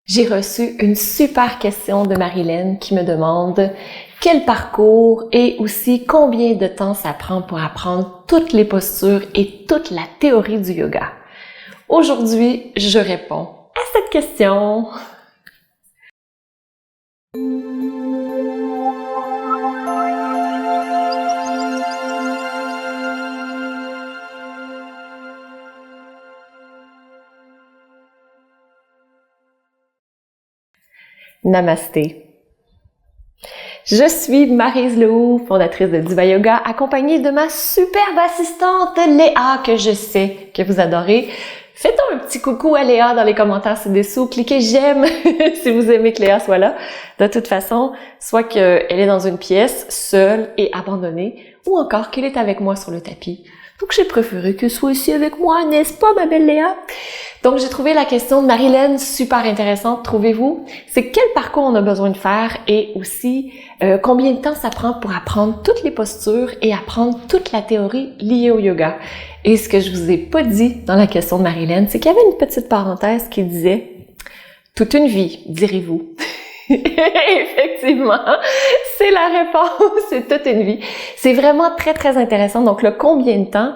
J'ai reçu une super question de Marilyn qui me demande quel parcours et aussi combien de temps ça prend pour apprendre toutes les postures et toute la théorie du yoga. Aujourd'hui, je réponds à cette question. Namasté. Je suis Maryse Lehoux, fondatrice de Diva Yoga, accompagnée de ma superbe assistante Léa, que je sais que vous adorez. Faites un petit coucou à Léa dans les commentaires ci-dessous. Cliquez j'aime si vous aimez que Léa soit là. De toute façon, soit qu'elle est dans une pièce, seule et abandonnée, ou encore qu'elle est avec moi sur le tapis. Donc j'ai préféré qu'elle soit ici avec moi, n'est-ce pas, ma belle Léa? Donc j'ai trouvé la question de Marilyn super intéressante, trouvez-vous? C'est quel parcours on a besoin de faire et aussi combien de temps ça prend pour apprendre toutes les postures et apprendre toute la théorie liée au yoga. Et ce que je vous ai pas dit dans la question de Marilyn, c'est qu'il y avait une petite parenthèse qui disait « toute une vie, direz-vous ». Effectivement, c'est la réponse, c'est toute une vie. C'est vraiment très, très intéressant. Donc, le combien de temps,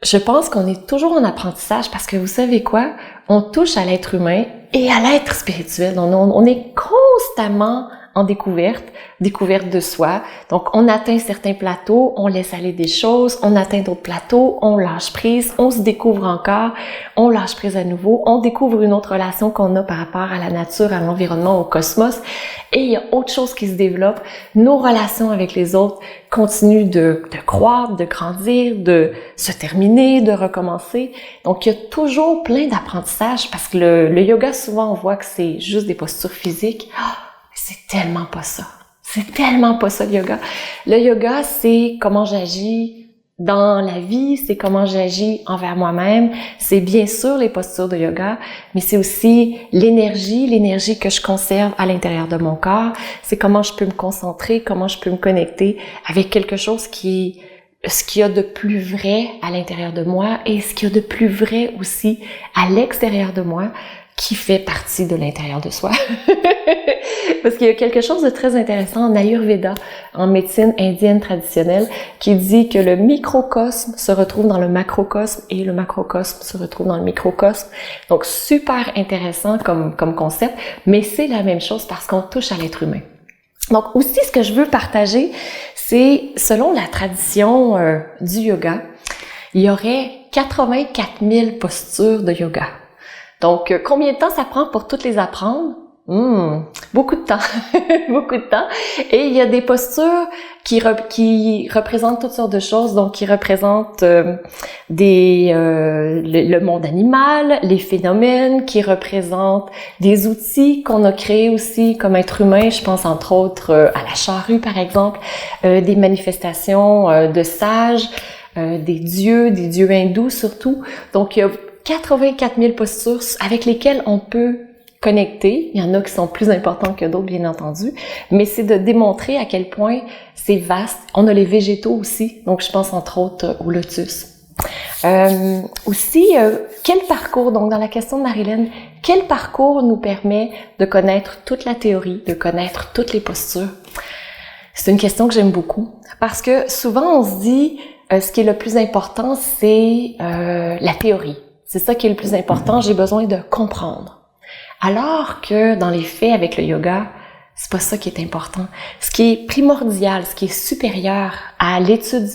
je pense qu'on est toujours en apprentissage parce que vous savez quoi? On touche à l'être humain et à l'être spirituel. On est constamment en découverte de soi. Donc, on atteint certains plateaux, on laisse aller des choses, on atteint d'autres plateaux, on lâche prise, on se découvre encore, on lâche prise à nouveau, on découvre une autre relation qu'on a par rapport à la nature, à l'environnement, au cosmos. Et il y a autre chose qui se développe. Nos relations avec les autres continuent de croître, de grandir, de se terminer, de recommencer. Donc, il y a toujours plein d'apprentissages parce que le yoga, souvent, on voit que c'est juste des postures physiques. C'est tellement pas ça. C'est tellement pas ça, le yoga. Le yoga, c'est comment j'agis dans la vie, c'est comment j'agis envers moi-même. C'est bien sûr les postures de yoga, mais c'est aussi l'énergie que je conserve à l'intérieur de mon corps. C'est comment je peux me concentrer, comment je peux me connecter avec quelque chose ce qu'il y a de plus vrai à l'intérieur de moi et ce qu'il y a de plus vrai aussi à l'extérieur de moi, qui fait partie de l'intérieur de soi. Parce qu'il y a quelque chose de très intéressant en Ayurveda, en médecine indienne traditionnelle, qui dit que le microcosme se retrouve dans le macrocosme et le macrocosme se retrouve dans le microcosme. Donc, super intéressant comme concept, mais c'est la même chose parce qu'on touche à l'être humain. Donc, aussi, ce que je veux partager, c'est, selon la tradition du yoga, il y aurait 84 000 postures de yoga. Donc, combien de temps ça prend pour toutes les apprendre? Beaucoup de temps. Beaucoup de temps. Et il y a des postures qui représentent toutes sortes de choses, donc qui représentent le monde animal, les phénomènes, qui représentent des outils qu'on a créés aussi comme être humain. Je pense entre autres à la charrue, par exemple, des manifestations de sages, des dieux hindous surtout. Donc, il y a 84 000 postures avec lesquelles on peut connecter. Il y en a qui sont plus importantes que d'autres, bien entendu, mais c'est de démontrer à quel point c'est vaste. On a les végétaux aussi, donc je pense entre autres au lotus. Aussi, quel parcours, donc dans la question de Marilyn, quel parcours nous permet de connaître toute la théorie, de connaître toutes les postures? C'est une question que j'aime beaucoup, parce que souvent on se dit, ce qui est le plus important, c'est la théorie. C'est ça qui est le plus important, j'ai besoin de comprendre. Alors que dans les faits avec le yoga, c'est pas ça qui est important. Ce qui est primordial, ce qui est supérieur à l'étude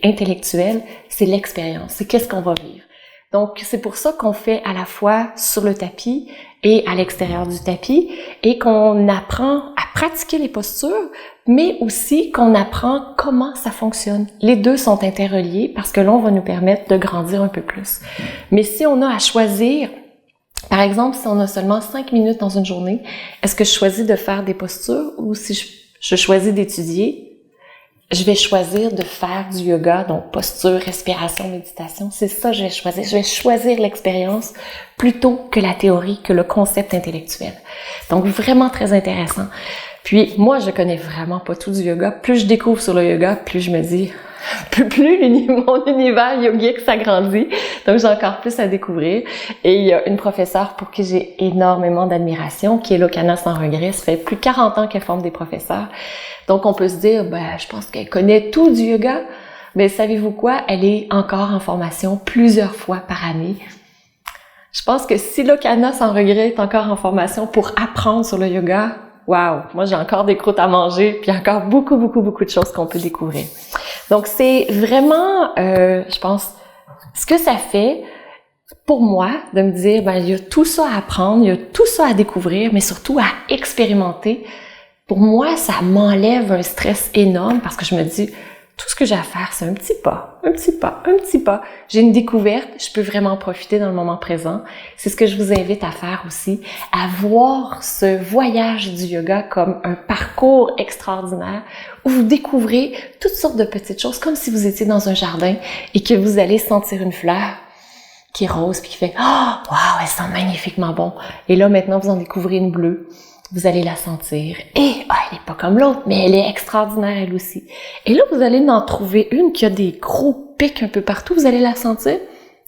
intellectuelle, c'est l'expérience, c'est qu'est-ce qu'on va vivre. Donc c'est pour ça qu'on fait à la fois sur le tapis et à l'extérieur du tapis et qu'on apprend à pratiquer les postures, mais aussi qu'on apprend comment ça fonctionne. Les deux sont interreliés parce que l'on va nous permettre de grandir un peu plus. Mais si on a à choisir, par exemple, si on a seulement 5 minutes dans une journée, est-ce que je choisis de faire des postures ou si je choisis d'étudier, je vais choisir de faire du yoga, donc posture, respiration, méditation. C'est ça que je vais choisir. Je vais choisir l'expérience plutôt que la théorie, que le concept intellectuel. Donc, vraiment très intéressant. Puis, moi, je connais vraiment pas tout du yoga. Plus je découvre sur le yoga, plus je me dis, mon univers yogique s'agrandit. Donc, j'ai encore plus à découvrir. Et il y a une professeure pour qui j'ai énormément d'admiration, qui est Lokana Sans Regret. Ça fait plus de 40 ans qu'elle forme des professeurs. Donc, on peut se dire, je pense qu'elle connaît tout du yoga. Mais savez-vous quoi? Elle est encore en formation plusieurs fois par année. Je pense que si Lokana Sans Regret est encore en formation pour apprendre sur le yoga, wow! Moi, j'ai encore des croûtes à manger, puis encore beaucoup de choses qu'on peut découvrir. Donc, c'est vraiment, je pense, ce que ça fait pour moi de me dire, il y a tout ça à apprendre, il y a tout ça à découvrir, mais surtout à expérimenter. Pour moi, ça m'enlève un stress énorme parce que je me dis, tout ce que j'ai à faire, c'est un petit pas. J'ai une découverte, je peux vraiment profiter dans le moment présent. C'est ce que je vous invite à faire aussi, à voir ce voyage du yoga comme un parcours extraordinaire où vous découvrez toutes sortes de petites choses, comme si vous étiez dans un jardin et que vous allez sentir une fleur qui est rose puis qui fait « Oh, wow, elle sent magnifiquement bon! » Et là, maintenant, vous en découvrez une bleue. Vous allez la sentir. Et elle est pas comme l'autre, mais elle est extraordinaire elle aussi. Et là, vous allez en trouver une qui a des gros pics un peu partout. Vous allez la sentir.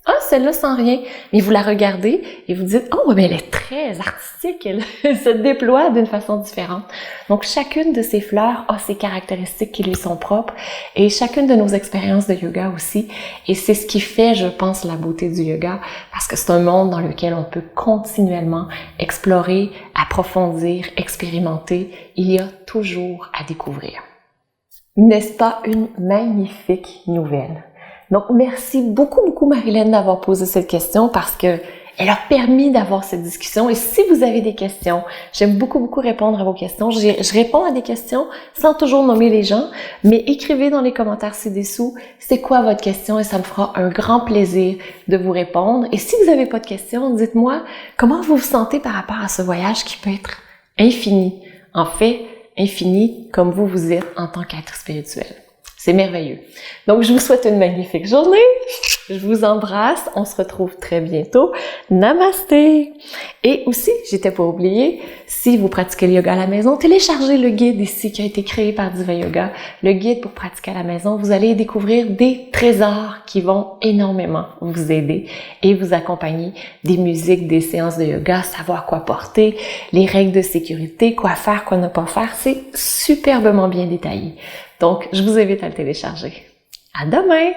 Ah, celle-là sent rien. Mais vous la regardez et vous dites, oh, mais elle est très artistique. Elle se déploie d'une façon différente. Donc, chacune de ces fleurs a ses caractéristiques qui lui sont propres et chacune de nos expériences de yoga aussi. Et c'est ce qui fait, je pense, la beauté du yoga parce que c'est un monde dans lequel on peut continuellement explorer, approfondir, expérimenter. Il y a toujours à découvrir. N'est-ce pas une magnifique nouvelle? Donc, merci beaucoup, Marilyn, d'avoir posé cette question parce que elle a permis d'avoir cette discussion. Et si vous avez des questions, j'aime beaucoup répondre à vos questions. Je réponds à des questions sans toujours nommer les gens, mais écrivez dans les commentaires ci-dessous c'est quoi votre question et ça me fera un grand plaisir de vous répondre. Et si vous n'avez pas de questions, dites-moi comment vous vous sentez par rapport à ce voyage qui peut être infini. En fait, infini comme vous êtes en tant qu'être spirituel. C'est merveilleux. Donc, je vous souhaite une magnifique journée. Je vous embrasse. On se retrouve très bientôt. Namasté! Et aussi, j'étais pas oubliée, si vous pratiquez le yoga à la maison, téléchargez le guide ici qui a été créé par Diva Yoga. Le guide pour pratiquer à la maison. Vous allez découvrir des trésors qui vont énormément vous aider et vous accompagner des musiques, des séances de yoga, savoir quoi porter, les règles de sécurité, quoi faire, quoi ne pas faire. C'est superbement bien détaillé. Donc, je vous invite à le télécharger. À demain!